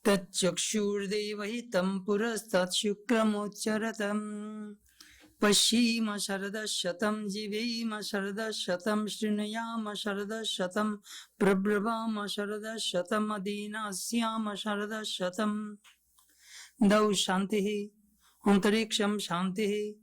Tatchakshurdevahitam purastat shukramocharatam Pashima sharadashatam jivema sharadashatam srinayama sharadashatam prabhavama sharadashatam adinasyama sharadashatam Dau shantihi antariksham shantihi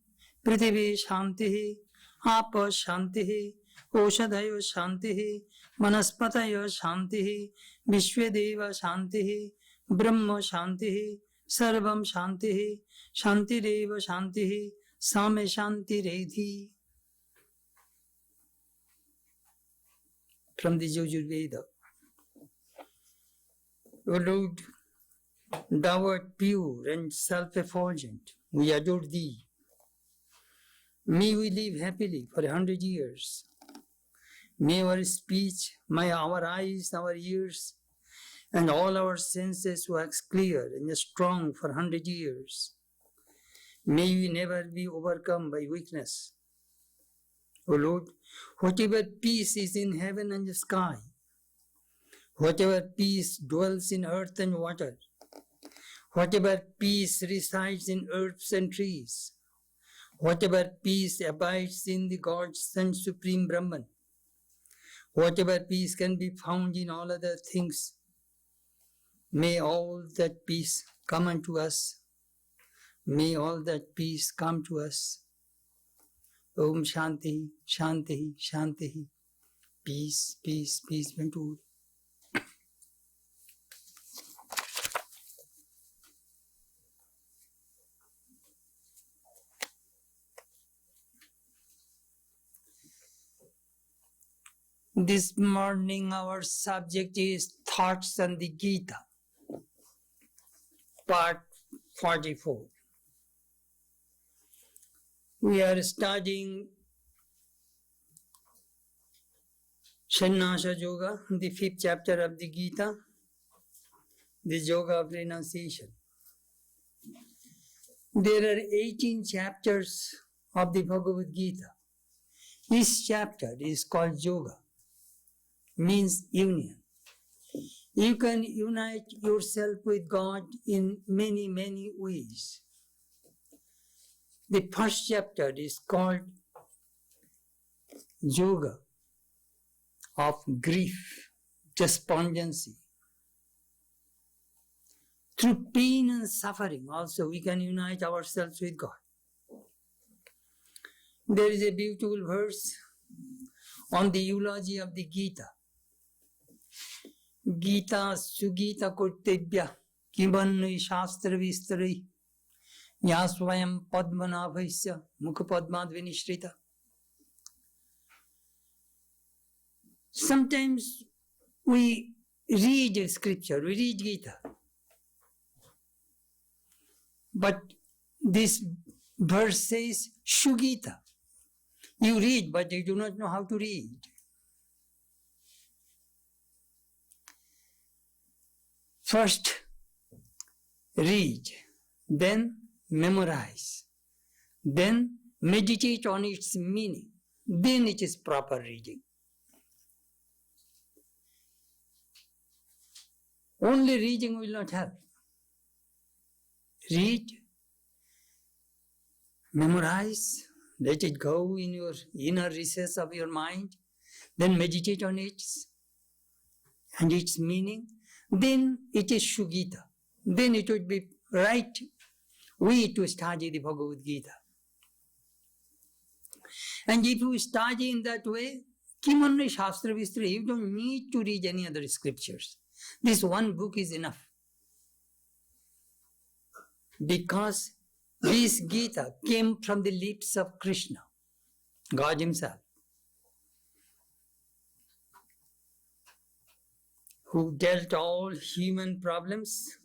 prithvi shantihi apa shantihi oshadhayo shantihi manaspatayo shantihi vishvedeva shantihi brahma shantihi sarvam shantihi shantireva shantihi same shantiredhi. From the Yajurveda. O Lord, thou art pure and self-effulgent. We adore thee. May we live happily for 100 years. May our speech, may our eyes, our ears, and all our senses wax clear and strong for 100 years. May we never be overcome by weakness. O Lord, whatever peace is in heaven and the sky, whatever peace dwells in earth and water, whatever peace resides in herbs and trees, whatever peace abides in the God's and Supreme Brahman, whatever peace can be found in all other things, may all that peace come unto us. May all that peace come to us. Om Shanti, Shanti, Shanti. Peace, peace, peace be unto all. This morning our subject is Thoughts on the Gita, part 44. We are studying Sannyasa Yoga, the 5th chapter of the Gita, the Yoga of Renunciation. There are 18 chapters of the Bhagavad Gita. Each chapter is called Yoga, means union. You can unite yourself with God in many, many ways. The first chapter is called Yoga of Grief, Despondency. Through pain and suffering also we can unite ourselves with God. There is a beautiful verse on the Eulogy of the Gita. Gita Sugita Kurtebhya Kimanui Shastra Vistari Yasvayam Padmanabhaisya Mukhapadmad Vinishrita. Sometimes we read scripture, we read Gita. But this verse says Shugita. You read, but you do not know how to read. First, read, then memorize, then meditate on its meaning, then it is proper reading. Only reading will not help. Read, memorize, let it go in your inner recess of your mind, then meditate on it and its meaning. Then it is Shugita. Then it would be right way to study the Bhagavad Gita. And if you study in that way, Kimanne Shastra Vistra, you don't need to read any other scriptures. This one book is enough. Because this Gita came from the lips of Krishna, God Himself, who dealt all human problems.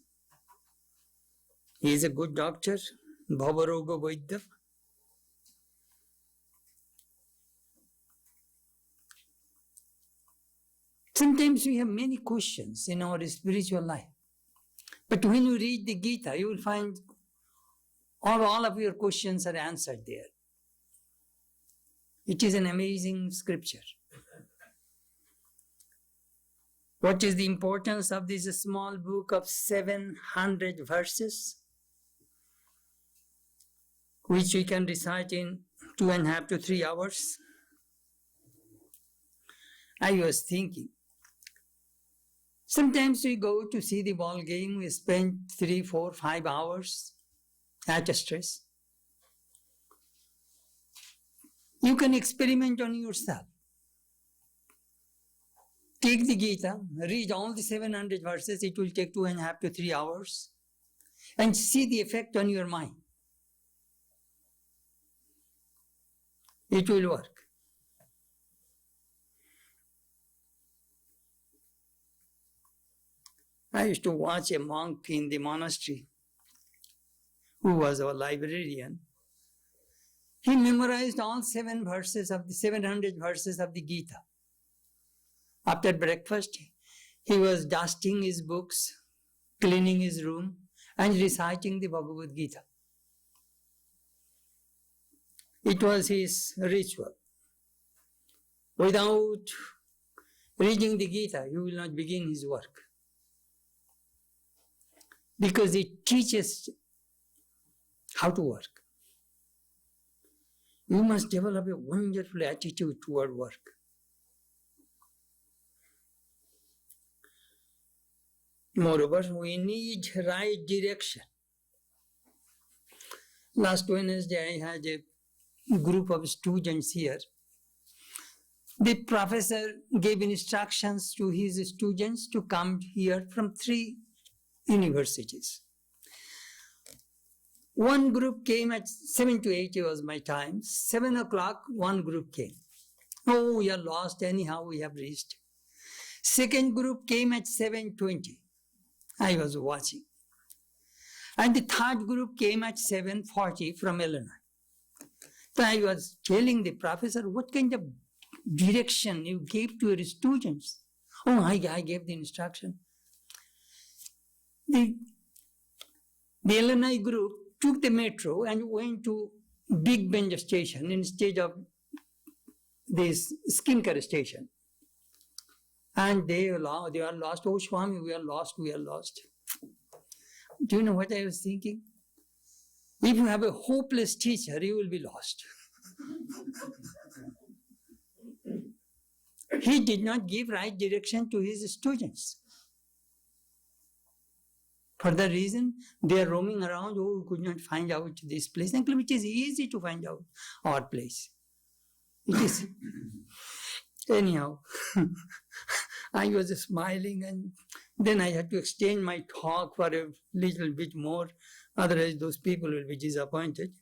He is a good doctor, Bhavaroga Vaidya. Sometimes we have many questions in our spiritual life. But when you read the Gita, you will find all of your questions are answered there. It is an amazing scripture. What is the importance of this small book of 700 verses, which we can recite in 2.5 to 3 hours? I was thinking, sometimes we go to see the ball game, we spend 3, 4, 5 hours at a stress. You can experiment on yourself. Take the Gita, read all the 700 verses, it will take 2.5 to 3 hours, and see the effect on your mind. It will work. I used to watch a monk in the monastery who was our librarian. He memorized all 700 verses of the Gita. After breakfast, he was dusting his books, cleaning his room, and reciting the Bhagavad Gita. It was his ritual. Without reading the Gita, he will not begin his work. Because it teaches how to work. You must develop a wonderful attitude toward work. Moreover, we need right direction. Last Wednesday, I had a group of students here. The professor gave instructions to his students to come here from 3 universities. One group came at 7 to 8 was my time. 7 o'clock, one group came. Oh, we are lost, anyhow we have reached. Second group came at 7:20. I was watching. And the third group came at 7:40 from Illinois. So I was telling the professor, what kind of direction you gave to your students? Oh, I gave the instruction. The Illinois group took the metro and went to Big Bend station instead of this Skinker station. And they are lost. Oh, Swami, we are lost. Do you know what I was thinking? If you have a hopeless teacher, you will be lost. He did not give right direction to his students. For that reason, they are roaming around. Oh, we could not find out this place. And it is easy to find out our place. It is. Anyhow, I was smiling, and then I had to extend my talk for a little bit more. Otherwise, those people will be disappointed.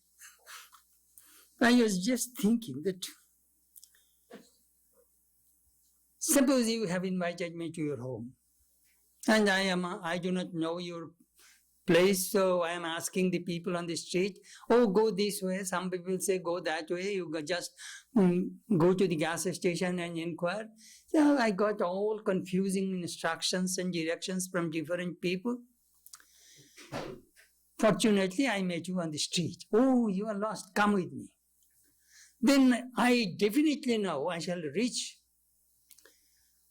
I was just thinking that suppose you have invited me to your home, and I do not know your place, so I am asking the people on the street, oh, go this way. Some people say, go that way. You just go to the gas station and inquire. So I got all confusing instructions and directions from different people. Fortunately, I met you on the street. Oh, you are lost. Come with me. Then I definitely know I shall reach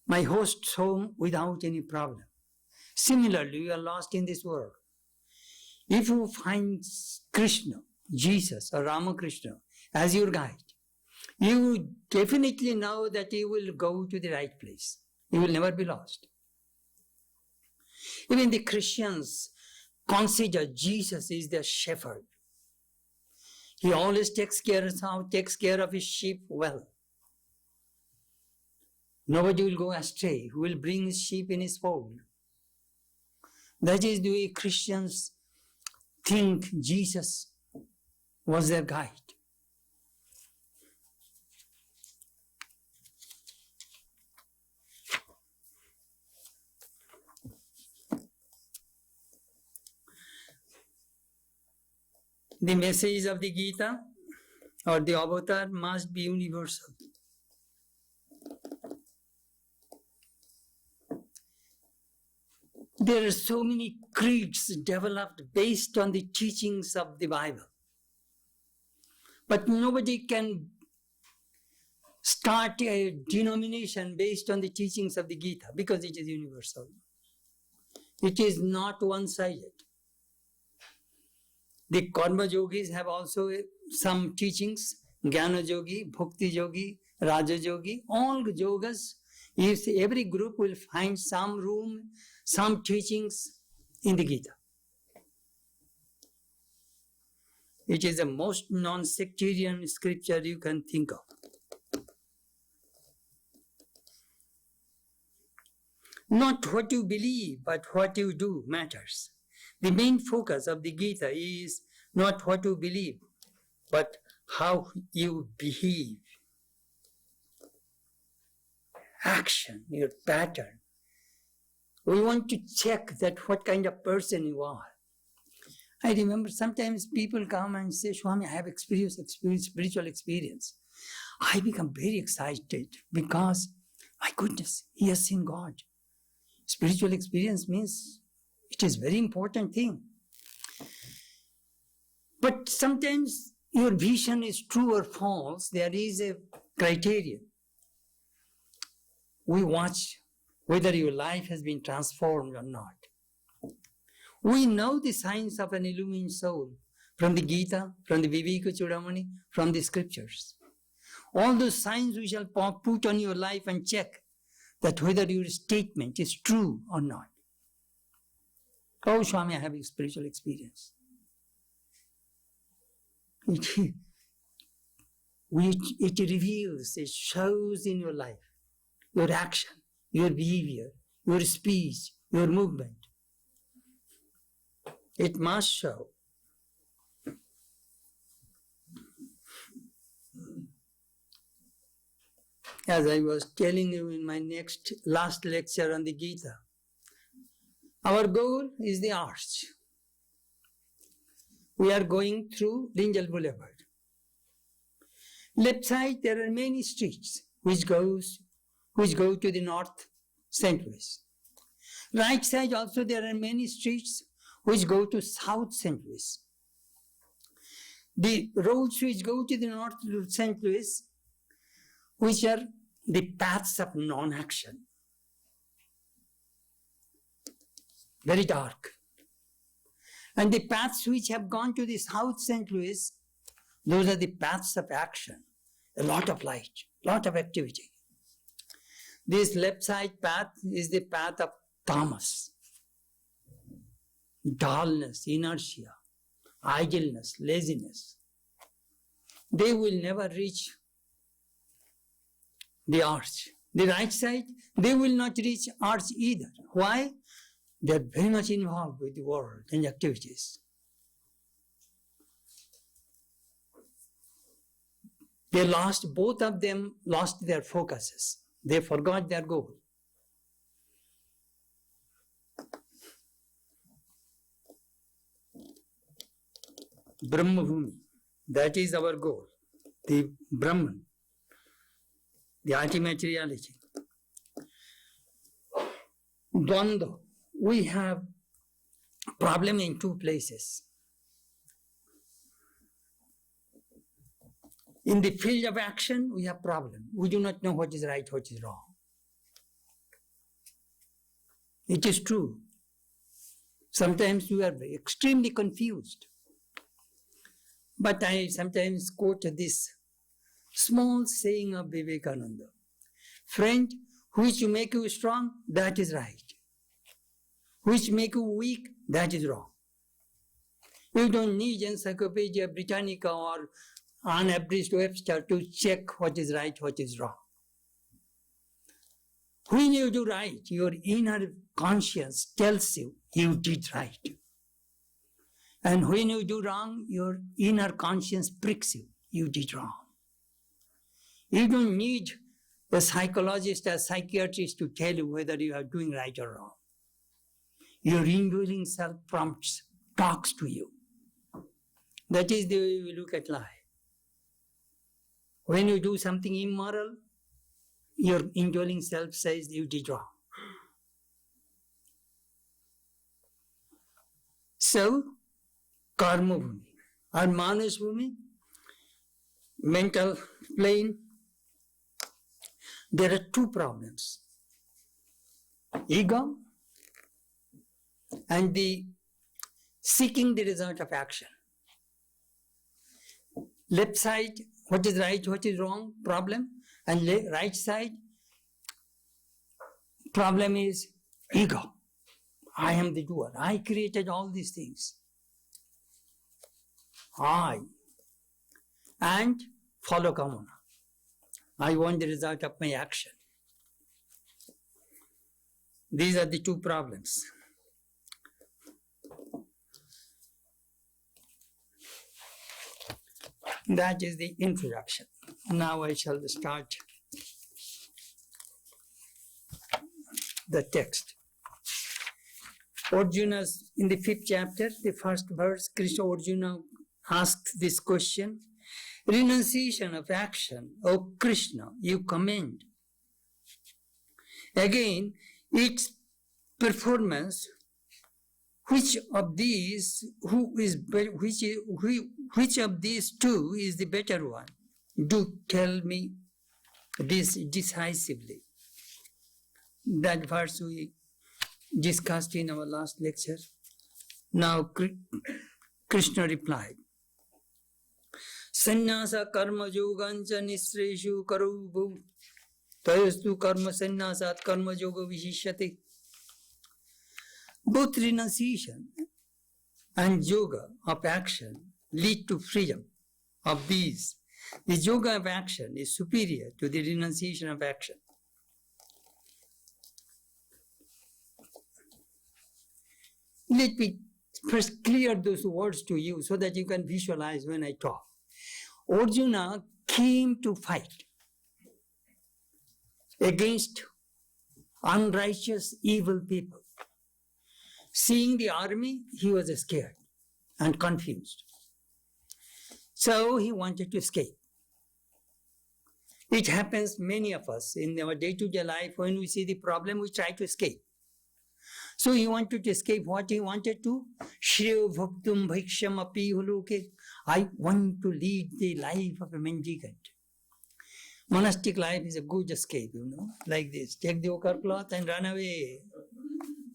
my host's home without any problem. Similarly, you are lost in this world. If you find Krishna, Jesus, or Ramakrishna as your guide, you definitely know that you will go to the right place. You will never be lost. Even the Christians consider Jesus is their shepherd. He always takes care of his sheep well. Nobody will go astray. He will bring his sheep in his fold. That is the way Christians think Jesus was their guide. The message of the Gita or the avatar must be universal. There are so many creeds developed based on the teachings of the Bible. But nobody can start a denomination based on the teachings of the Gita because it is universal. It is not one-sided. The Karma Yogis have also some teachings, Jnana Yogi, Bhakti Yogi, Raja Yogi, all yogas. Every group will find some room, some teachings in the Gita. It is the most non-sectarian scripture you can think of. Not what you believe, but what you do matters. The main focus of the Gita is not what you believe, but how you behave. Action, your pattern. We want to check that what kind of person you are. I remember sometimes people come and say, Swami, I have spiritual experience. I become very excited because, my goodness, he has seen God. Spiritual experience means it is a very important thing. But sometimes your vision is true or false. There is a criterion. We watch whether your life has been transformed or not. We know the signs of an illumined soul from the Gita, from the Viveka Chudamani, from the scriptures. All those signs we shall put on your life and check that whether your statement is true or not. Oh, Swami, I have a spiritual experience. It reveals, it shows in your life, your action, your behavior, your speech, your movement. It must show. As I was telling you in my last lecture on the Gita, our goal is the arch. We are going through Rinjal Boulevard. Left side, there are many streets which go to the north, St. Louis. Right side also, there are many streets which go to South St. Louis. The roads which go to the north to St. Louis, which are the paths of non-action. Very dark. And the paths which have gone to the South St. Louis, those are the paths of action. A lot of light, lot of activity. This left side path is the path of tamas. Dullness, inertia, idleness, laziness. They will never reach the arch. The right side, they will not reach arch either. Why? They are very much involved with the world and activities. Both of them lost their focuses. They forgot their goal. Brahma Bhumi, that is our goal. The Brahman, the ultimate reality. Dvandva, we have problem in two places. In the field of action, we have problem. We do not know what is right, what is wrong. It is true. Sometimes we are extremely confused. But I sometimes quote this small saying of Vivekananda. Friend, which make you strong, that is right. Which make you weak, that is wrong. You don't need Encyclopedia Britannica or unabridged Webster to check what is right, what is wrong. When you do right, your inner conscience tells you you did right. And when you do wrong, your inner conscience pricks you, you did wrong. You don't need a psychologist or psychiatrist to tell you whether you are doing right or wrong. Your indwelling self prompts, talks to you. That is the way we look at life. When you do something immoral, your indwelling self says you did wrong. So, Karma Bhumi or Manas Bhumi, mental plane, there are two problems. Ego and the seeking the result of action. Left side, what is right, what is wrong, problem. And right side, problem is ego. I am the doer. I created all these things. And follow kamana. I want the result of my action. These are the two problems. That is the introduction. Now I shall start the text. Arjuna, in the 5th chapter, the first verse, Krishna Arjuna asks this question: renunciation of action, O Krishna, you commend. Again, its performance, which of these two is the better one? Do tell me this decisively. That verse we discussed in our last lecture. Now Krishna replied, Sannyasa karma yogancha nisreshu karubu tayastu karma sannyasat karma yoga vishishyate. Both renunciation and yoga of action lead to freedom. Of these, the yoga of action is superior to the renunciation of action. Let me first clear those words to you so that you can visualize when I talk. Arjuna came to fight against unrighteous, evil people. Seeing the army, he was scared and confused. So he wanted to escape. It happens many of us in our day-to-day life. When we see the problem, we try to escape. So he wanted to escape. What he wanted to? Shreyo bhaktum bhiksham api huluke. I want to lead the life of a mendicant. Monastic life is a good escape, like this. Take the ochre cloth and run away.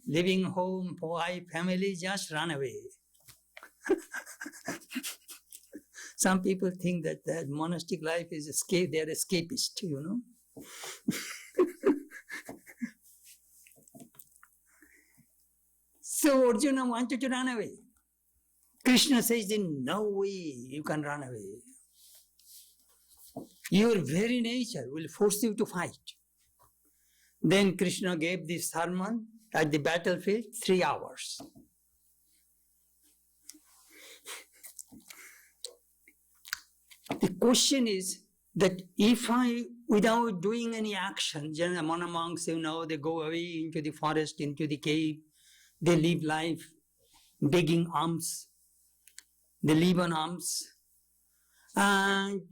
Living home, wife, family, just run away. Some people think that monastic life is escape, they are escapist, So Arjuna wanted to run away. Krishna says, in no way you can run away. Your very nature will force you to fight. Then Krishna gave this sermon at the battlefield, 3 hours. The question is that if I, without doing any action, among monks, they go away into the forest, into the cave, they live life begging alms, they live on alms, and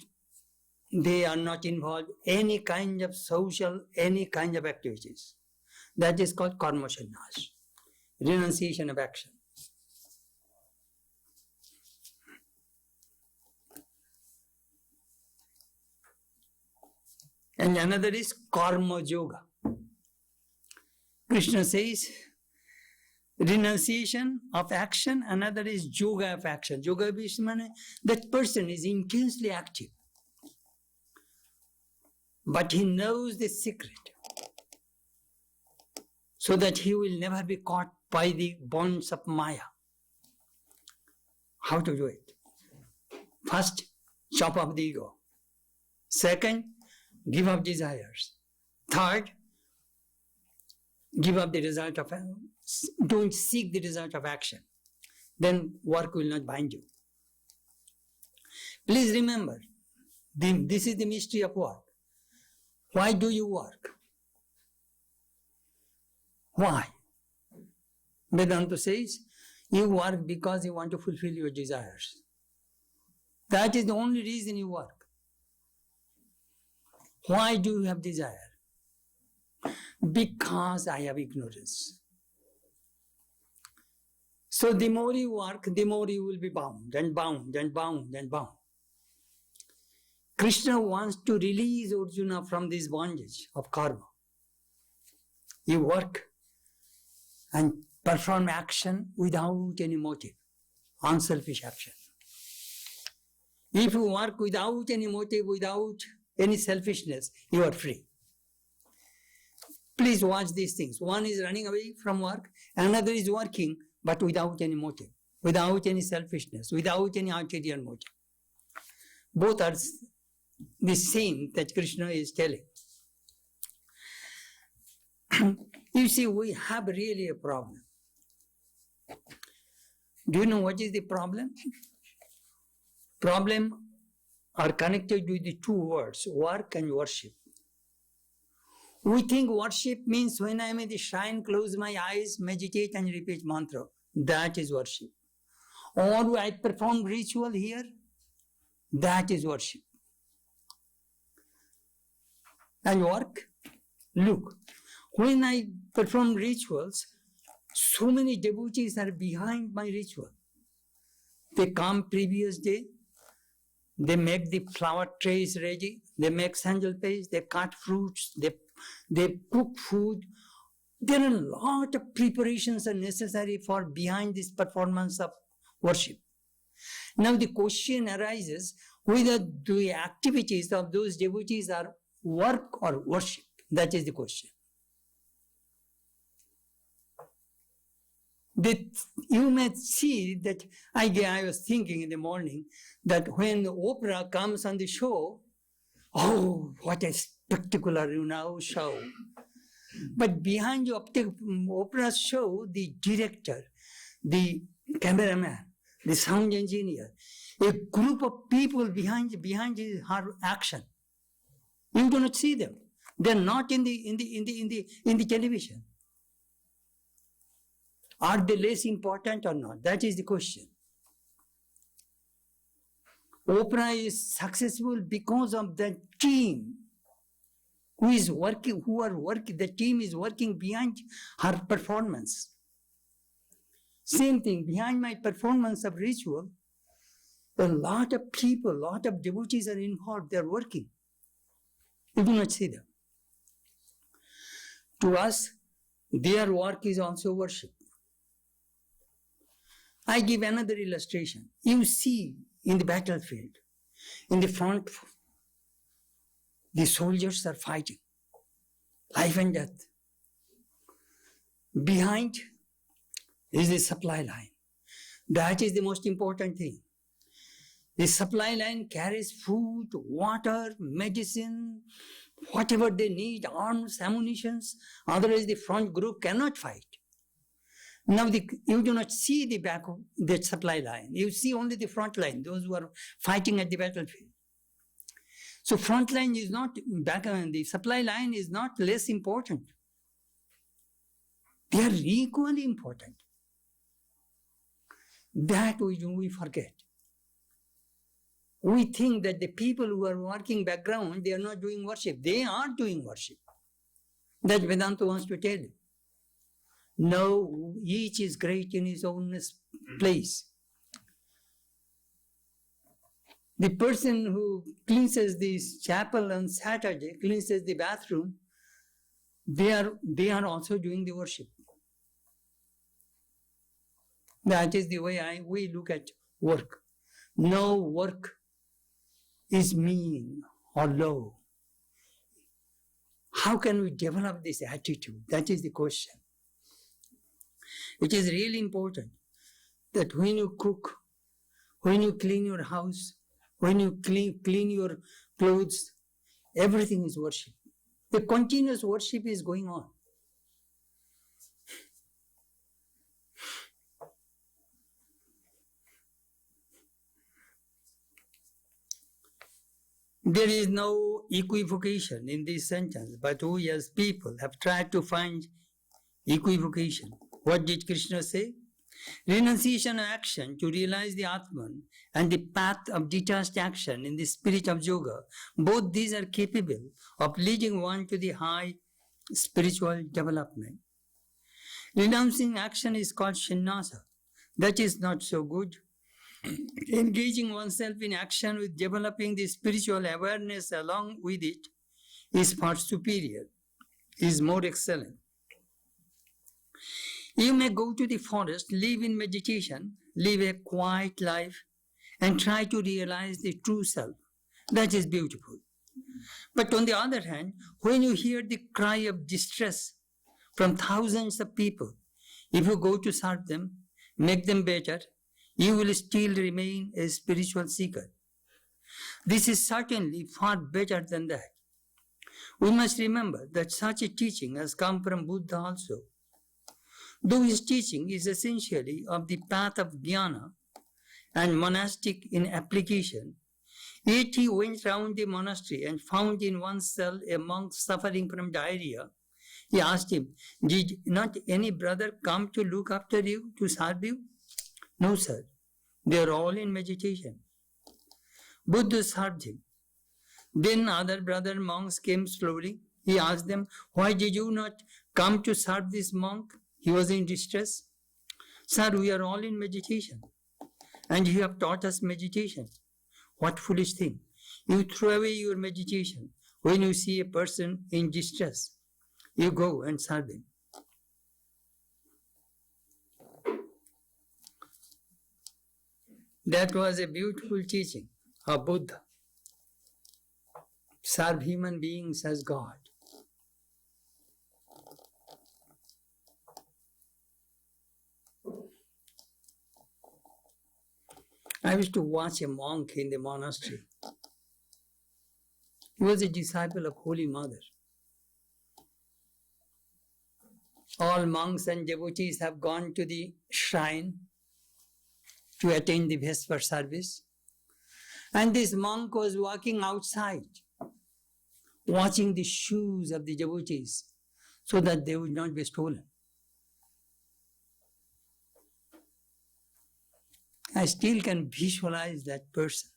they are not involved in any kind of social, any kind of activities. That is called karma sannyas, renunciation of action. And another is karma yoga. Krishna says, renunciation of action, another is yoga of action. Yoga means that person is intensely active, but he knows the secret, so that he will never be caught by the bonds of Maya. How to do it? First, chop off the ego. Second, give up desires. Third, give up the result of, don't seek the result of action. Then work will not bind you. Please remember, this is the mystery of work. Why do you work? Why? Vedanta says, you work because you want to fulfill your desires. That is the only reason you work. Why do you have desire? Because I have ignorance. So the more you work, the more you will be bound and bound and bound and bound. Krishna wants to release Arjuna from this bondage of karma. You work and perform action without any motive, unselfish action. If you work without any motive, without any selfishness, you are free. Please watch these things. One is running away from work, another is working, but without any motive, without any selfishness, without any ulterior motive. Both are the same that Krishna is telling. You see, we have really a problem. Do you know what is the problem? Problem are connected with the two words, work and worship. We think worship means when I am in the shrine, close my eyes, meditate and repeat mantra. That is worship. Or I perform ritual here. That is worship. And work? Look, when I perform rituals, so many devotees are behind my ritual. They come previous day, they make the flower trays ready, they make sandal paste, they cut fruits, they cook food. There are a lot of preparations are necessary for behind this performance of worship. Now the question arises whether the activities of those devotees are work or worship. That is the question. You may see that I was thinking in the morning that when Oprah comes on the show, oh, what a spectacular show. But behind the Oprah's show, the director, the cameraman, the sound engineer, a group of people behind her action. You do not see them. They are not in the television. Are they less important or not? That is the question. Oprah is successful because of the team the team is working behind her performance. Same thing, behind my performance of ritual, a lot of people, a lot of devotees are involved, they are working. You do not see them. To us, their work is also worship. I give another illustration. You see in the battlefield, in the front, the soldiers are fighting, life and death. Behind is the supply line. That is the most important thing. The supply line carries food, water, medicine, whatever they need, arms, ammunitions. Otherwise, the front group cannot fight. Now, you do not see the back of the supply line. You see only the front line, those who are fighting at the battlefield. So front line is not back, the supply line is not less important. They are equally important. That we forget. We think that the people who are working background, they are not doing worship. They are doing worship. That Vedanta wants to tell you. No, each is great in his own place. The person who cleanses this chapel on Saturday, cleanses the bathroom, they are also doing the worship. That is the way we look at work. No work is mean or low. How can we develop this attitude? That is the question. It is really important that when you cook, when you clean your house, when you clean your clothes, everything is worship. The continuous worship is going on. There is no equivocation in this sentence, but we as people have tried to find equivocation. What did Krishna say? Renunciation action to realize the Atman and the path of detached action in the spirit of yoga, both these are capable of leading one to the high spiritual development. Renouncing action is called sannyasa. That is not so good. Engaging oneself in action with developing the spiritual awareness along with it is far superior, is more excellent. You may go to the forest, live in meditation, live a quiet life, and try to realize the true self. That is beautiful. But on the other hand, when you hear the cry of distress from thousands of people, if you go to serve them, make them better, you will still remain a spiritual seeker. This is certainly far better than that. We must remember that such a teaching has come from Buddha also. Though his teaching is essentially of the path of jnana and monastic in application, yet he went round the monastery and found in one cell a monk suffering from diarrhea. He asked him, "Did not any brother come to look after you, to serve you?" "No, sir. They are all in meditation." Buddha served him. Then other brother monks came slowly. He asked them, "Why did you not come to serve this monk? He was in distress." "Sir, we are all in meditation, and you have taught us meditation." "What foolish thing! You throw away your meditation when you see a person in distress. You go and serve him." That was a beautiful teaching of Buddha. Serve human beings as God. I used to watch a monk in the monastery. He was a disciple of Holy Mother. All monks and devotees have gone to the shrine to attend the Vesper service. And this monk was walking outside, watching the shoes of the devotees so that they would not be stolen. I still can visualize that person.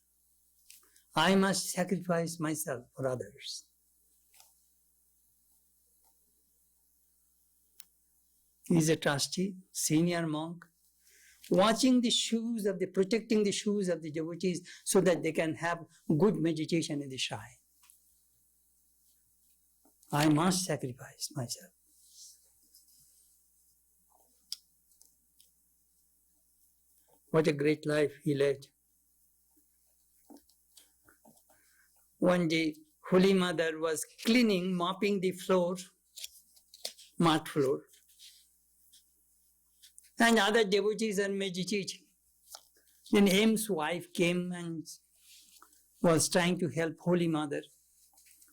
I must sacrifice myself for others. He is a trustee, senior monk, watching the shoes of protecting the shoes of the devotees so that they can have good meditation in the shrine. I must sacrifice myself. What a great life he led. One day, Holy Mother was cleaning, mopping the floor, mat floor, and other devotees are meditating. Then M's wife came and was trying to help Holy Mother.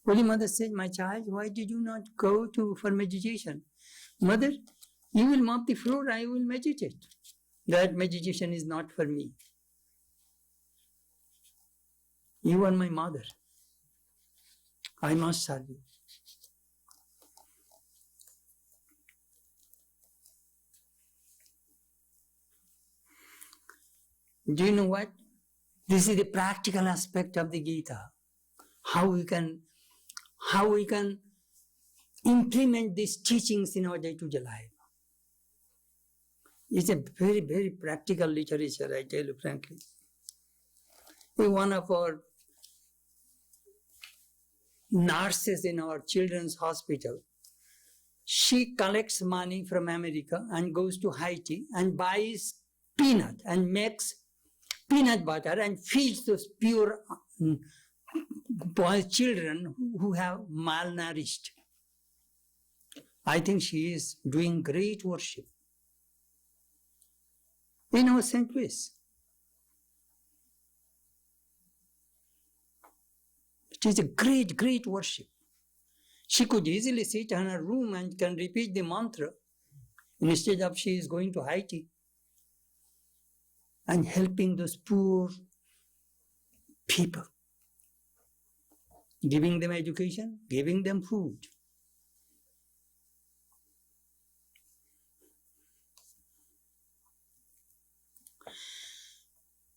Holy Mother said, "My child, why did you not go for meditation?" "Mother, you will mop the floor, I will meditate." "That meditation is not for me. You are my mother. I must serve you." Do you know what? This is the practical aspect of the Gita. How we can implement these teachings in our day-to-day life. It's a very, very practical literature, I tell you frankly. One of our nurses in our children's hospital, she collects money from America and goes to Haiti and buys peanut and makes peanut butter and feeds those pure boy children who have malnourished. I think she is doing great worship in our St. Louis. It is a great, great worship. She could easily sit in her room and can repeat the mantra instead of she is going to Haiti and helping those poor people, giving them education, giving them food.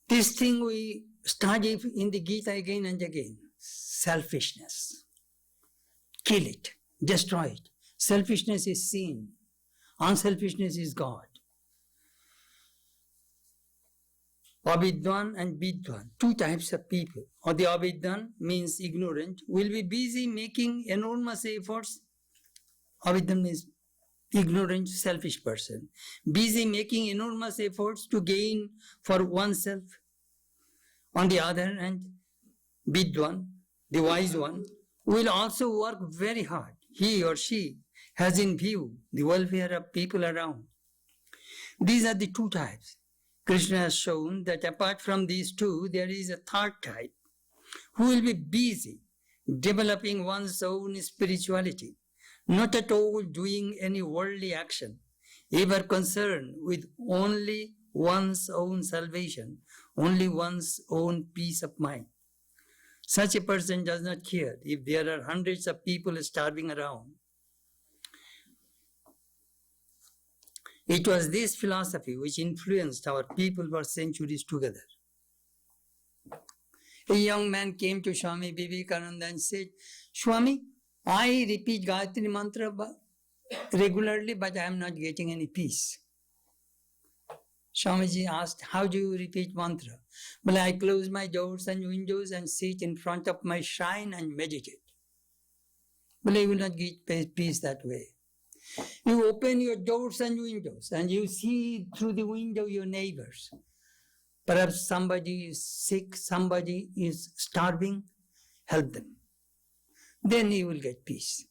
This thing we study in the Gita again and again. Selfishness. Kill it. Destroy it. Selfishness is sin. Unselfishness is God. Avidwan and Vidwan, two types of people. Or the Avidwan means ignorant, will be busy making enormous efforts. Avidwan means ignorant, selfish person, busy making enormous efforts to gain for oneself. On the other hand, Vidwan, the wise one, will also work very hard. He or she has in view the welfare of people around. These are the two types. Krishna has shown that apart from these two, there is a third type who will be busy developing one's own spirituality, not at all doing any worldly action, ever concerned with only one's own salvation, only one's own peace of mind. Such a person does not care if there are hundreds of people starving around. It was this philosophy which influenced our people for centuries together. A young man came to Swami Vivekananda and said, Swami, I repeat Gayatri Mantra regularly, but I am not getting any peace. Swamiji asked, how do you repeat mantra? Well, I close my doors and windows and sit in front of my shrine and meditate. Well, you will not get peace that way. You open your doors and windows and you see through the window your neighbors. Perhaps somebody is sick, somebody is starving, help them. Then you will get peace.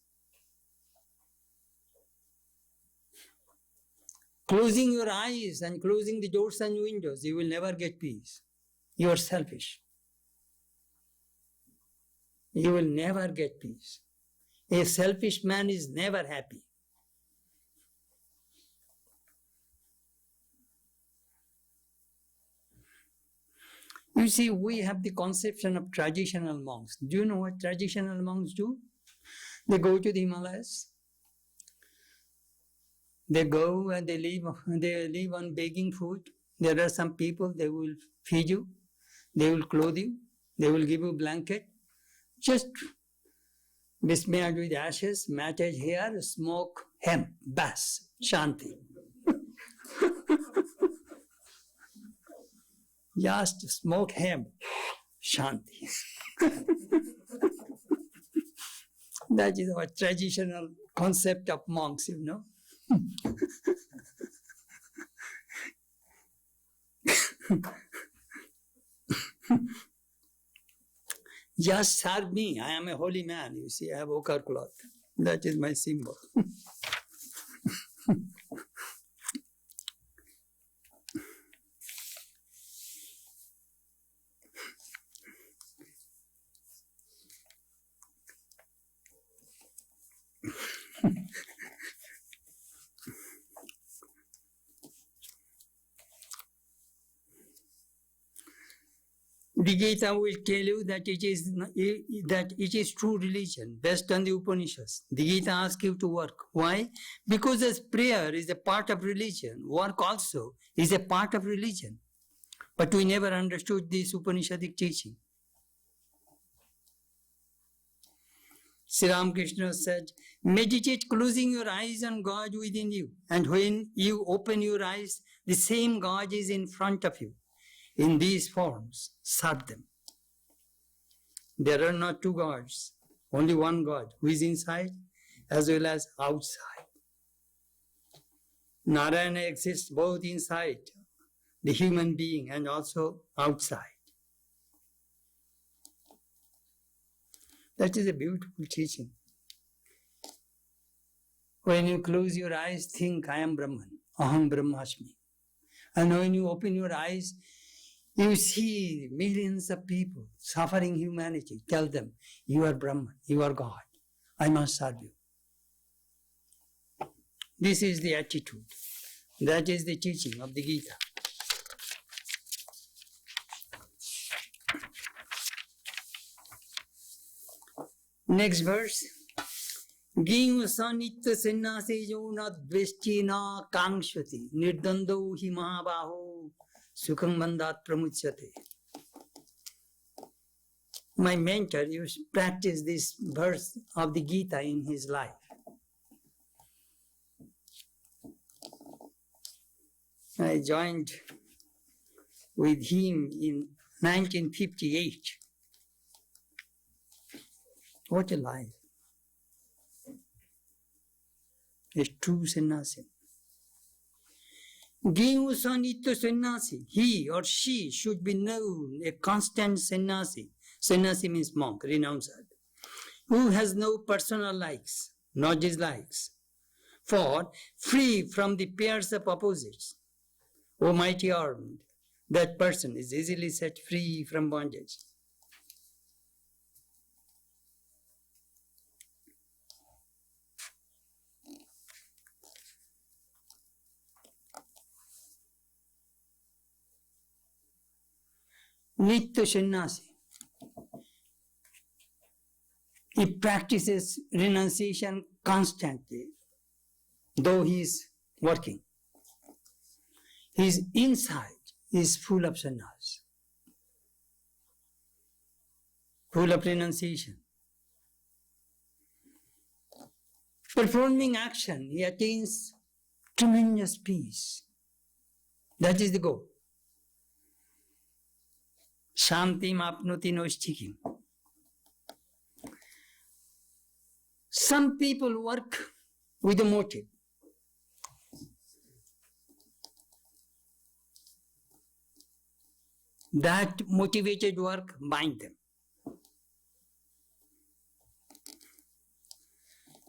Closing your eyes and closing the doors and windows, you will never get peace. You are selfish. You will never get peace. A selfish man is never happy. You see, we have the conception of traditional monks. Do you know what traditional monks do? They go to the Himalayas. They go and they live on begging food. There are some people, they will feed you, they will clothe you, they will give you a blanket. Just besmeared with ashes, matted hair, smoke, hemp, bas, shanti. Just smoke hemp, shanti. That is our traditional concept of monks, you know. Just serve me, I am a holy man, you see, I have ochre cloth. That is my symbol. The Gita will tell you that it is true religion based on the Upanishads. The Gita asks you to work. Why? Because as prayer is a part of religion, work also is a part of religion. But we never understood this Upanishadic teaching. Sri Ramakrishna said, meditate closing your eyes on God within you. And when you open your eyes, the same God is in front of you. In these forms, serve them. There are not two gods, only one God who is inside as well as outside. Narayana exists both inside the human being and also outside. That is a beautiful teaching. When you close your eyes, think, I am Brahman, Aham Brahmasmi. And when you open your eyes, you see millions of people suffering humanity. Tell them, you are Brahman, you are God. I must serve you. This is the attitude. That is the teaching of the Gita. Next verse. Giu sanitya sennase jona dveshti na kangshati nirdando hi mahabaho sukham mandat pramuchyate. My mentor used to practice this verse of the Gita in his life. I joined with him in 1958. What a life. A true sannyasi. Gyu sanitya sannyasi. He or she should be known a constant sannyasi. Sannyasi means monk, renounced, who has no personal likes, nor dislikes, for free from the pairs of opposites. O mighty armed, that person is easily set free from bondage. Nitya sannyasi. He practices renunciation constantly, though he is working. His inside is full of sannyas, full of renunciation. Performing action, he attains tremendous peace. That is the goal. Shantim apnoti nostikim. Some people work with a motive. That motivated work binds them.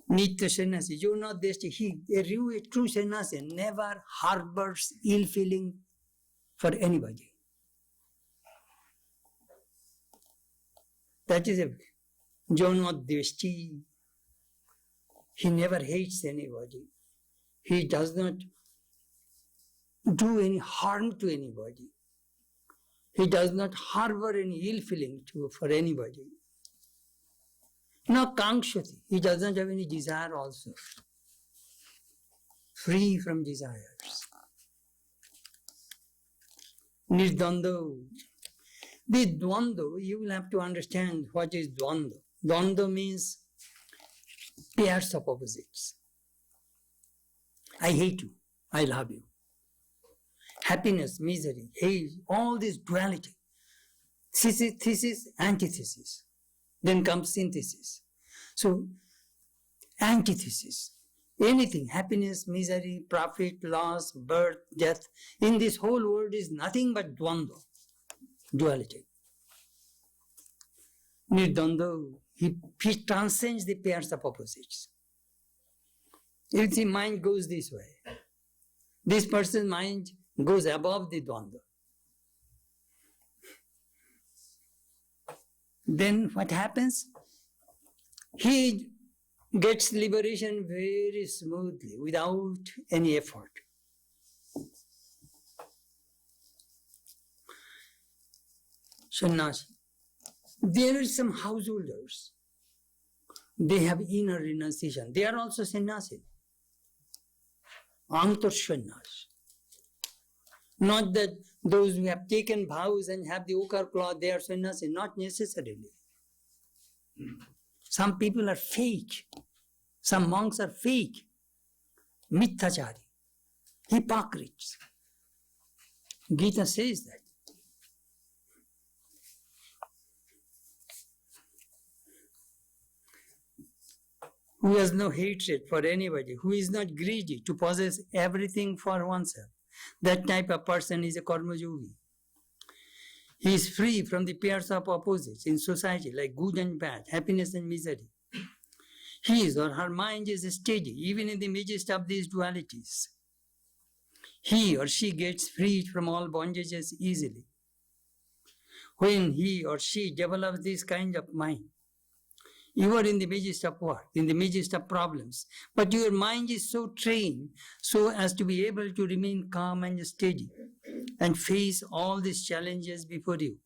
Nitya sannyasi, you know this, a true sannyasi never harbors ill feeling for anybody. That is a Jonadveshti. He never hates anybody. He does not do any harm to anybody. He does not harbor any ill feeling for anybody. No kankshati. He does not have any desire also. Free from desires. Nirdvando. The dvando, you will have to understand what is dvando. Dvando means pairs of opposites. I hate you, I love you. Happiness, misery, hate, all this duality. Thesis, antithesis. Then comes synthesis. So, antithesis. Anything, happiness, misery, profit, loss, birth, death, in this whole world is nothing but dvando. Duality. Nirdvando, he transcends the pairs of opposites. If the mind goes this way, this person's mind goes above the dvanda. Then what happens? He gets liberation very smoothly, without any effort. Sannyasi. There are some householders. They have inner renunciation. They are also sannyasi. Antar sannyas. Not that those who have taken vows and have the ochre cloth, they are sannyasi. Not necessarily. Some people are fake. Some monks are fake. Mithachari. Hypocrites. Gita says that. Who has no hatred for anybody, who is not greedy to possess everything for oneself. That type of person is a karma yogi. He is free from the pairs of opposites in society, like good and bad, happiness and misery. His or her mind is steady, even in the midst of these dualities. He or she gets freed from all bondages easily. When he or she develops this kind of mind, you are in the midst of what? In the midst of problems. But your mind is so trained so as to be able to remain calm and steady and face all these challenges before you.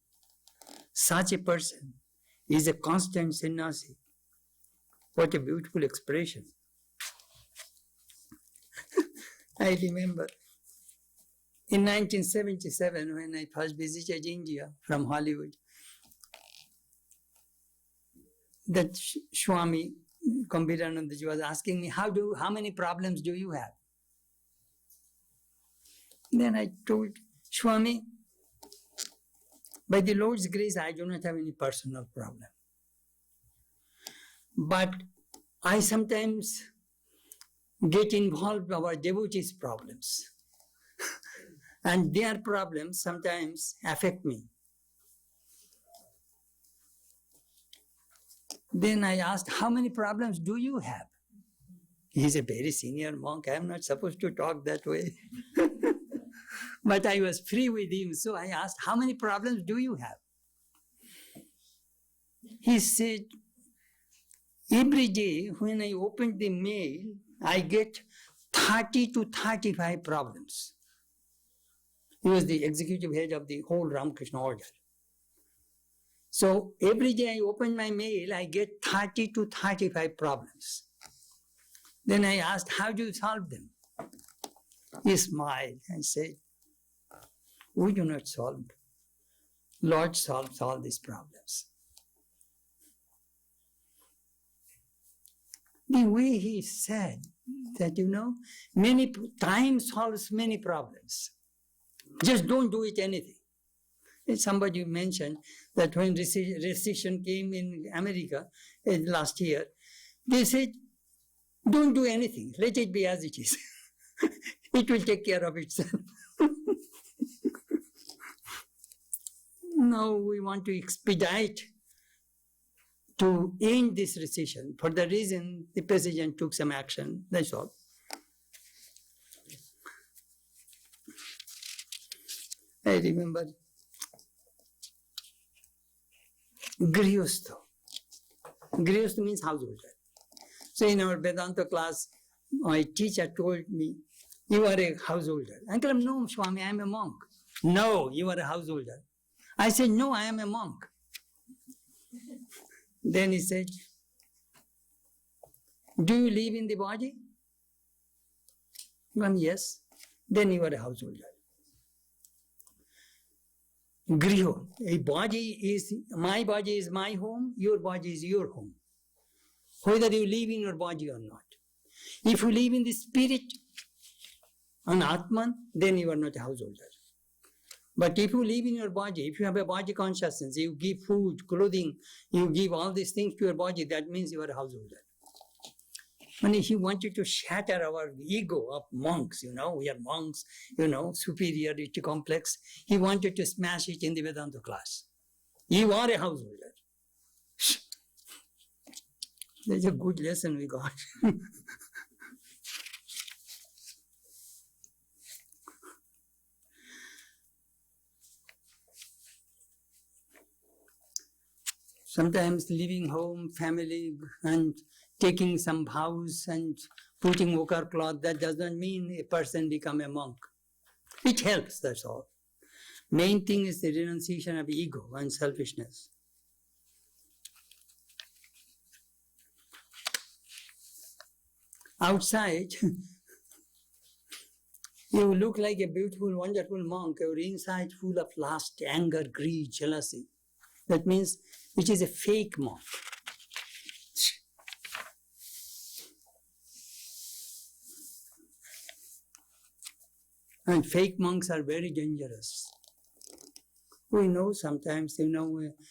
Such a person is a constant sannyasi. What a beautiful expression. I remember in 1977 when I first visited India from Hollywood, that Swami Gambhirananda was asking me, how many problems do you have? Then I told Swami, By the Lord's grace, I do not have any personal problem. But I sometimes get involved in our devotees' problems. And their problems sometimes affect me. Then I asked, how many problems do you have? He's a very senior monk. I am not supposed to talk that way. But I was free with him, so I asked, how many problems do you have? He said, every day when I open the mail, I get 30 to 35 problems. He was the executive head of the whole Ramakrishna order. So every day I open my mail, I get 30 to 35 problems. Then I asked, how do you solve them? He smiled and said, we do not solve. Lord solves all these problems. The way he said that, many time solves many problems. Just don't do it anything. And somebody mentioned that when recession came in America last year, they said, don't do anything. Let it be as it is. It will take care of itself. Now we want to expedite to end this recession. For the reason the president took some action, that's all. I remember Grihastha. Grihastha means householder. So in our Vedanta class, my teacher told me, you are a householder. I told him, no, Swami, I am a monk. No, you are a householder. I said, no, I am a monk. Then he said, do you live in the body? Yes. Then you are a householder. Griho, my body is my home, your body is your home. Whether you live in your body or not. If you live in the spirit, an Atman, then you are not a householder. But if you live in your body, if you have a body consciousness, you give food, clothing, you give all these things to your body, that means you are a householder. When he wanted to shatter our ego of monks, we are monks, superiority complex, he wanted to smash it in the Vedanta class. You are a householder. That's a good lesson we got. Sometimes leaving home, family, and taking some vows and putting ochre cloth, that doesn't mean a person become a monk. It helps, that's all. Main thing is the renunciation of ego and selfishness. Outside, you look like a beautiful, wonderful monk. Your inside full of lust, anger, greed, jealousy. That means it is a fake monk. And fake monks are very dangerous. We know sometimes,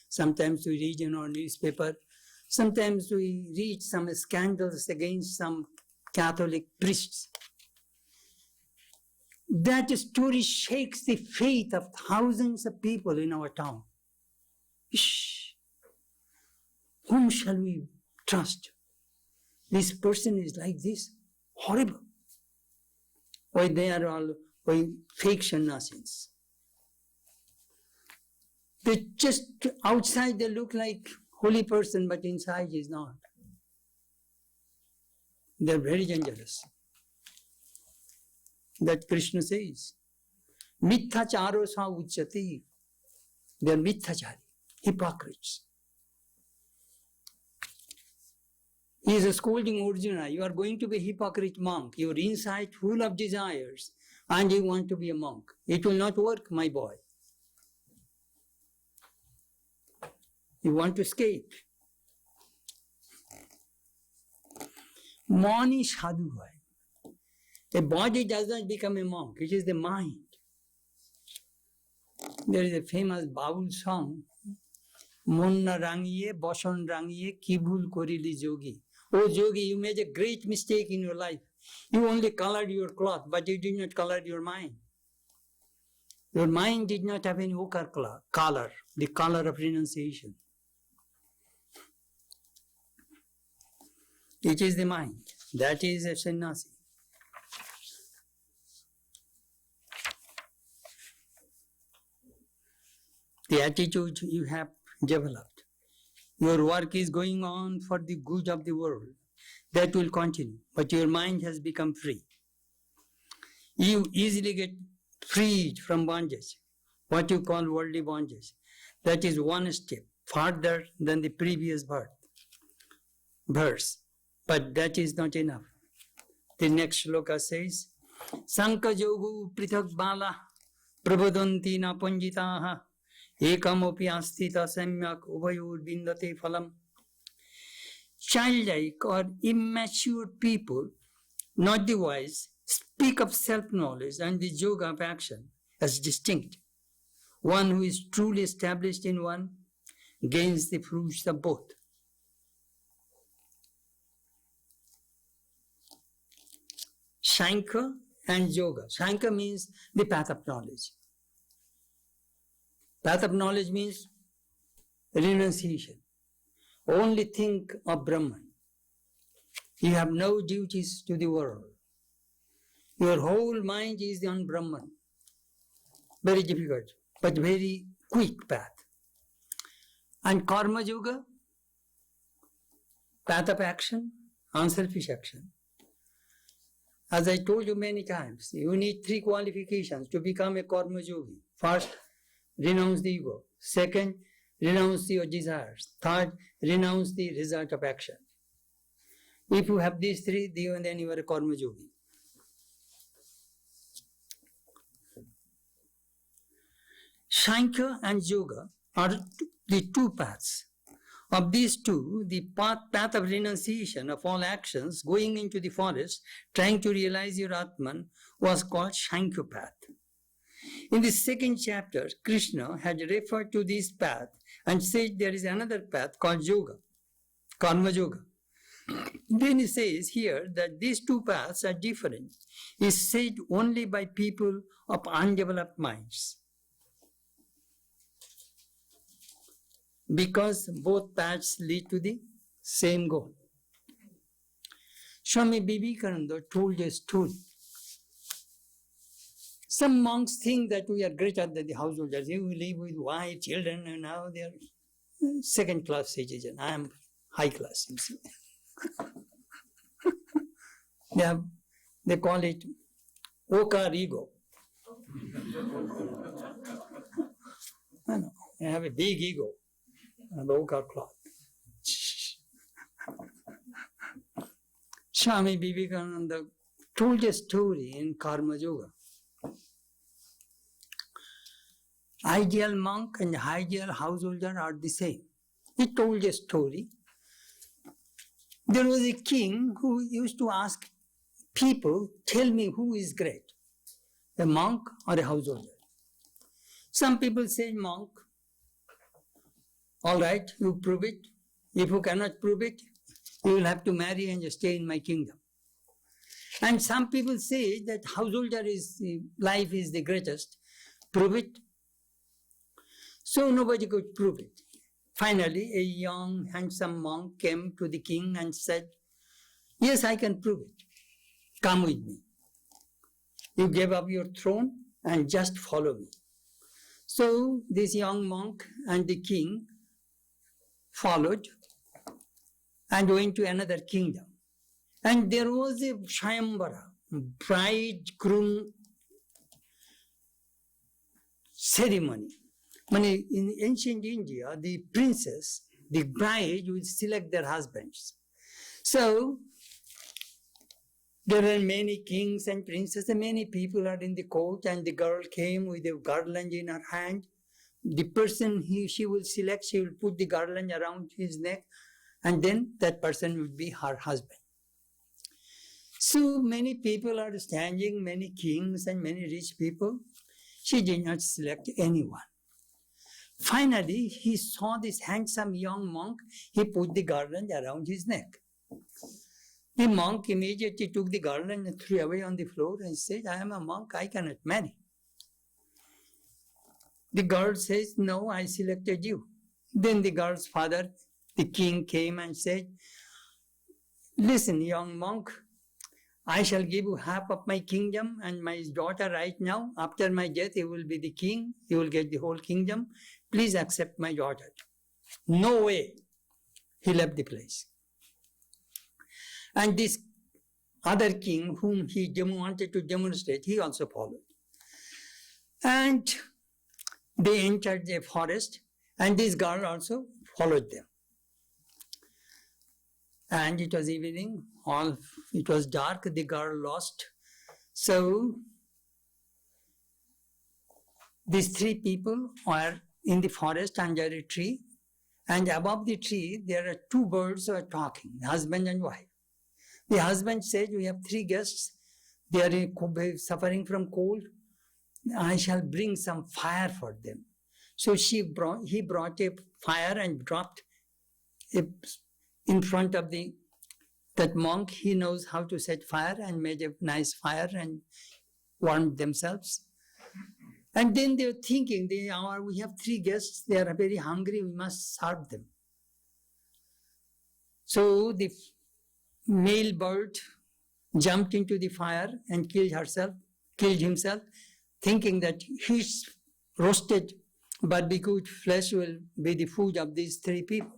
sometimes we read in our newspaper, sometimes we read some scandals against some Catholic priests. That story shakes the faith of thousands of people in our town. Shh. Whom shall we trust? This person is like this. Horrible. Why they are all fake sannyasis. They just, outside they look like holy person, but inside is not. They are very dangerous. That Krishna says, Mithacharo sa uchyati. They are mithachari, hypocrites. He is scolding Arjuna, you are going to be a hypocrite monk. Your inside full of desires, and you want to be a monk. It will not work, my boy. You want to escape. Mani sadhu hai. A body does not become a monk, it is the mind. There is a famous Baul song, Monna Rangiye, Boshon Rangiye, Kibul Korili Jogi. Oh Jogi, you made a great mistake in your life. You only colored your cloth, but you did not color your mind. Your mind did not have any ochre color, the color of renunciation. It is the mind. That is a sannyasi. The attitude you have developed. Your work is going on for the good of the world. That will continue, but your mind has become free. You easily get freed from bondage, what you call worldly bondage. That is one step further than the previous verse. But that is not enough. The next shloka says, Sanka Jogu Prithak Bala Prabodhanti na Panjitaha Ekamopi Astita Samyak Ubayur Bindate Phalam. Childlike or immature people, not the wise, speak of self-knowledge and the yoga of action as distinct. One who is truly established in one gains the fruits of both. Sankhya and yoga. Sankhya means the path of knowledge. Path of knowledge means renunciation. Only think of Brahman. You have no duties to the world. Your whole mind is on Brahman. Very difficult, but very quick path. And karma yoga, path of action, unselfish action. As I told you many times, you need 3 qualifications to become a karma yogi. First, renounce the ego. Second, renounce your desires. Third, renounce the result of action. If you have these 3, then you are a karma yogi. Sankhya and yoga are the 2 paths. Of these 2, the path of renunciation of all actions, going into the forest, trying to realize your Atman, was called Sankhya path. In the 2nd chapter, Krishna had referred to this path and said there is another path called yoga, karma yoga. Then he says here that these 2 paths are different. Is said only by people of undeveloped minds. Because both paths lead to the same goal. Swami Vivekananda told a story. Some monks think that we are greater than the householders. We live with wife, children, and now they are 2nd-class citizen. I am high class, you see. They call it okar ego. I know, I have a big ego. And the ochre cloth. Swami Vivekananda told a story in Karma Yoga. Ideal monk and ideal householder are the same. He told a story. There was a king who used to ask people, tell me who is great, a monk or a householder. Some people say monk. All right, you prove it. If you cannot prove it, you will have to marry and stay in my kingdom. And some people say that householder life is the greatest. Prove it. So nobody could prove it. Finally, a young, handsome monk came to the king and said, yes, I can prove it. Come with me. You gave up your throne and just follow me. So this young monk and the king followed and went to another kingdom. And there was a Shambhala, bridegroom ceremony. In ancient India, the princess, the bride, would select their husbands. So there were many kings and princesses, and many people are in the court, and the girl came with a garland in her hand. The person she will select, she will put the garland around his neck, and then that person would be her husband. So many people are standing, many kings and many rich people. She did not select anyone. Finally, he saw this handsome young monk. He put the garland around his neck. The monk immediately took the garland and threw away on the floor and said, I am a monk, I cannot marry. The girl says, no, I selected you. Then the girl's father, the king, came and said, listen, young monk, I shall give you half of my kingdom and my daughter right now. After my death, you will be the king. You will get the whole kingdom. Please accept my daughter. No way. He left the place. And this other king, whom he wanted to demonstrate, he also followed. And they entered the forest, and this girl also followed them. And it was evening, it was dark, the girl lost. So these three people are in the forest under a tree, and above the tree there are two birds who are talking, husband and wife. The husband said, we have three guests, they are suffering from cold, I shall bring some fire for them. So he brought a fire and dropped it in front of that monk. He knows how to set fire and made a nice fire and warmed themselves. And then they were thinking, we have three guests, they are very hungry, we must serve them. So the male bird jumped into the fire and killed himself, thinking that his roasted barbecued flesh will be the food of these three people.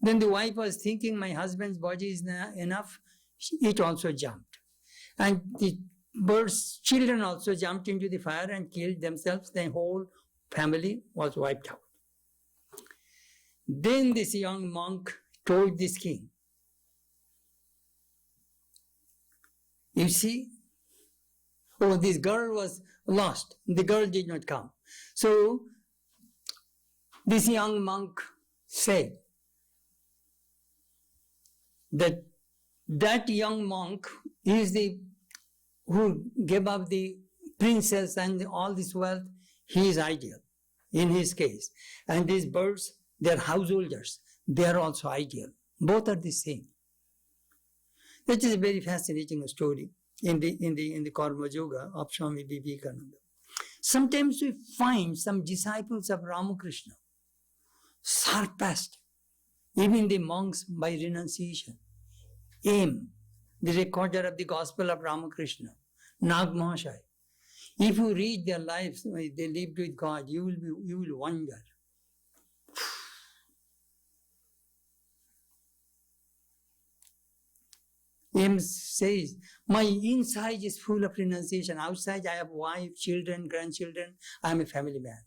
Then the wife was thinking, my husband's body is enough, it also jumped. And the bird's children also jumped into the fire and killed themselves. The whole family was wiped out. Then this young monk told this king, you see, this girl was lost. The girl did not come. So this young monk said that young monk is who gave up the princess and all this wealth. He is ideal in his case. And these birds, they are householders. They are also ideal. Both are the same. That is a very fascinating story in the Karma Yoga of Swami Vivekananda. Sometimes we find some disciples of Ramakrishna surpassed even the monks by renunciation. The recorder of the Gospel of Ramakrishna, Nag Mahashaya. If you read their lives, they lived with God, you will wonder. Says, my inside is full of renunciation. Outside I have wife, children, grandchildren. I am a family man.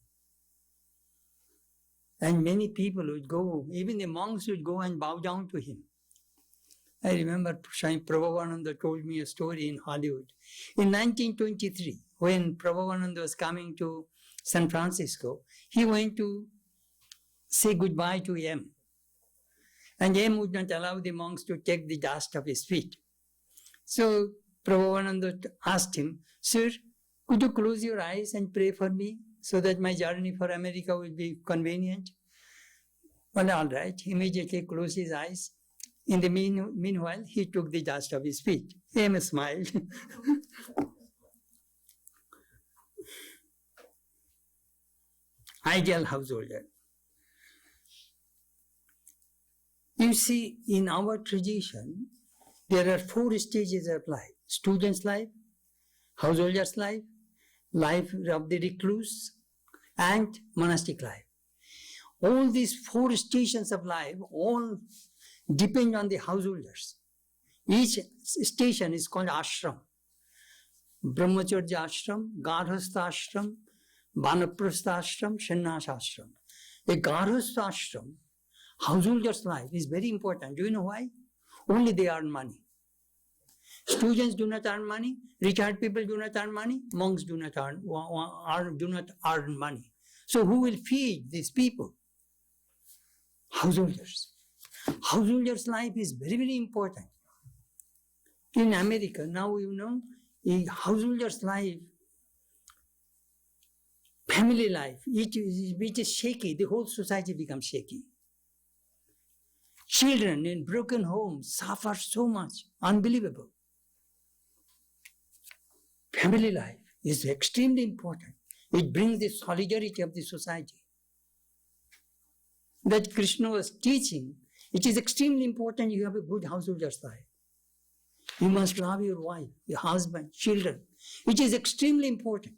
And many people would go, even the monks would go and bow down to him. I remember Swami Prabhupada told me a story in Hollywood. In 1923, when Prabhupada was coming to San Francisco, he went to say goodbye to M. And M would not allow the monks to take the dust of his feet. So Prabhupada asked him, sir, could you close your eyes and pray for me so that my journey for America will be convenient? Well, all right. Immediately closed his eyes. In the meanwhile, he took the dust of his feet. M smiled. Ideal householder. You see, in our tradition, there are 4 stages of life. Student's life, householder's life, life of the recluse, and monastic life. All these 4 stations of life, all depend on the householders. Each station is called ashram. Brahmacharya ashram, Garhastha ashram, Vanaprastha ashram, Sannyasa ashram. A Garhastha ashram, householder's life, is very important. Do you know why? Only they earn money. Students do not earn money, retired people do not earn money, monks do not earn money. So who will feed these people? Householders. Householders' life is very, very important. In America, now you know, a householder's life family life, which is shaky, the whole society becomes shaky. Children in broken homes suffer so much, unbelievable. Family life is extremely important. It brings the solidarity of the society. That Krishna was teaching, it is extremely important you have a good householder's life. You must love your wife, your husband, children. It is extremely important.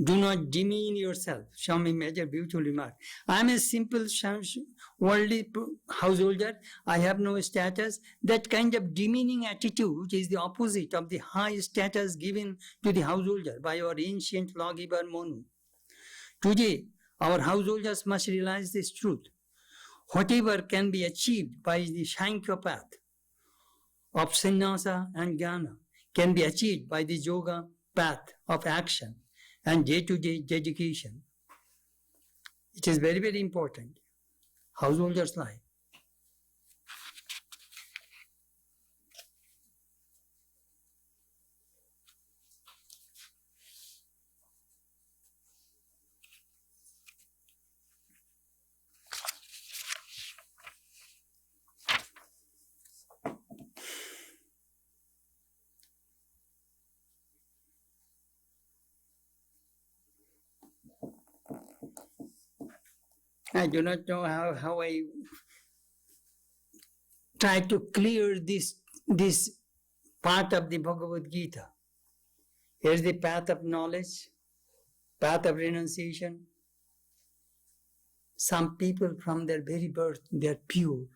Do not demean yourself. Swami made a beautiful remark. I am a simple worldly householder. I have no status. That kind of demeaning attitude is the opposite of the high status given to the householder by our ancient lawgiver Manu. Today, our householders must realize this truth. Whatever can be achieved by the Sankhya path of sannyasa and jnana can be achieved by the yoga path of action and day-to-day dedication. It is very, very important. Householder's life. I do not know how I try to clear this part of the Bhagavad Gita. Here's the path of knowledge, path of renunciation. Some people from their very birth, they are pure.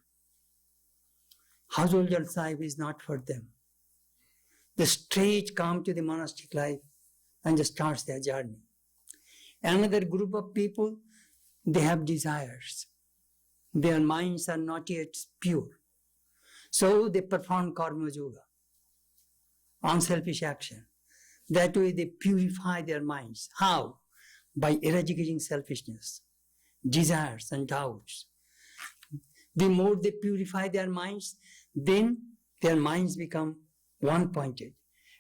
Householder's life is not for them. They straight come to the monastic life and just starts their journey. Another group of people, they have desires. Their minds are not yet pure. So they perform karma yoga, unselfish action. That way they purify their minds. How? By eradicating selfishness, desires and doubts. The more they purify their minds, then their minds become one-pointed.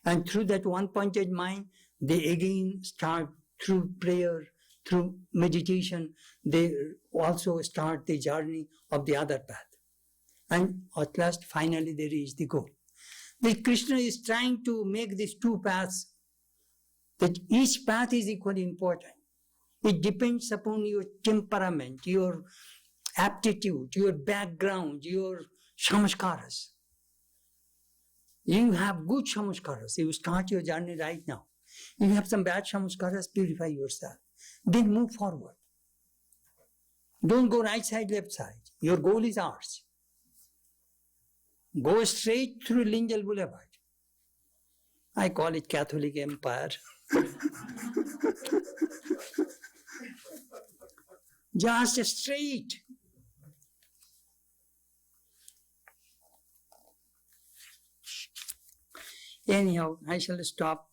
And through that one-pointed mind, they again start through prayer, through meditation, they also start the journey of the other path. And at last, finally, they reach the goal. The Krishna is trying to make these two paths, that each path is equally important. It depends upon your temperament, your aptitude, your background, your samskaras. You have good samskaras. You start your journey right now. You have some bad samskaras, purify yourself. Then move forward. Don't go right side, left side. Your goal is ours. Go straight through Linjal Boulevard. I call it Catholic Empire. Just straight. Anyhow, I shall stop.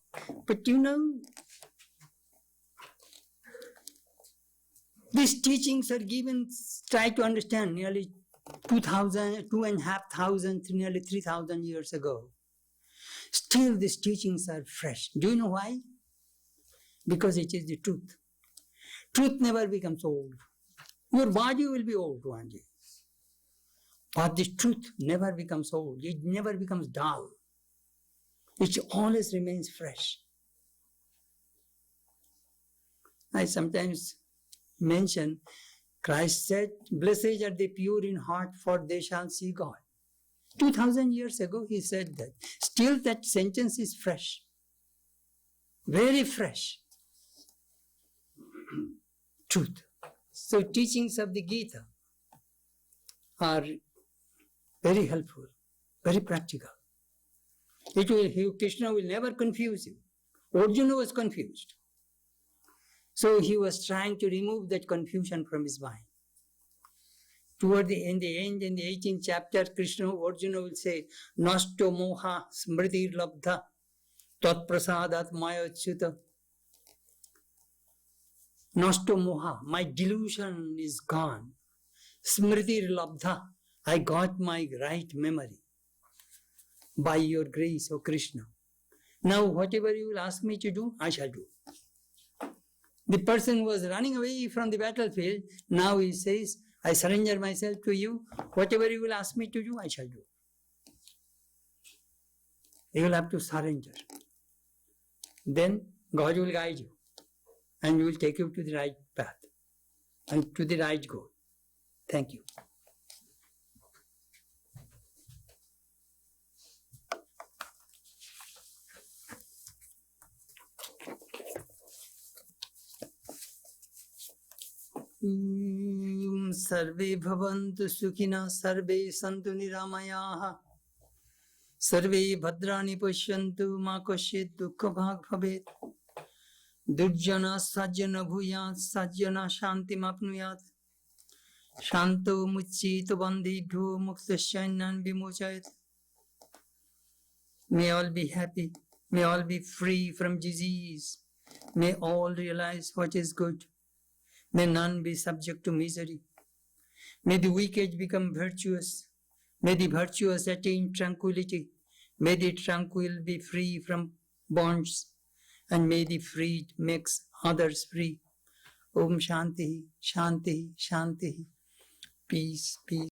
But these teachings are given, try to understand, nearly 2,500, nearly 3,000 years ago. Still these teachings are fresh. Do you know why? Because it is the truth. Truth never becomes old. Your body will be old one day. But the truth never becomes old. It never becomes dull. It always remains fresh. I sometimes mention, Christ said, "Blessed are the pure in heart, for they shall see God." 2,000 years ago he said that. Still that sentence is fresh. Very fresh. Truth. So teachings of the Gita are very helpful, very practical. Krishna will never confuse you. Arjuna was confused. So he was trying to remove that confusion from his mind. In the end, in the 18th chapter, Arjuna will say, "Nasto moha smriti labdha tat prasadat mayachyuta." Nasto moha, my delusion is gone. Smriti Labdha, I got my right memory by your grace, O Krishna. Now whatever you will ask me to do, I shall do. The person was running away from the battlefield. Now he says, I surrender myself to you. Whatever you will ask me to do, I shall do. You will have to surrender. Then God will guide you and will take you to the right path and to the right goal. Thank you. Sarve bhavantu sukhina sarve santu niramayaha sarve bhadrani pashyantu ma kasyit dukkha bhag bhavet durjana sajjana bhuyat sajjana shantim apnuyat shanto muccito bandhibhyo muktasyanyan vimochayat. May all be happy, may all be free from disease, may all realize what is good. May none be subject to misery. May the wicked become virtuous. May the virtuous attain tranquility. May the tranquil be free from bonds. And may the freed makes others free. Om Shanti, Shanti, Shanti. Peace, peace.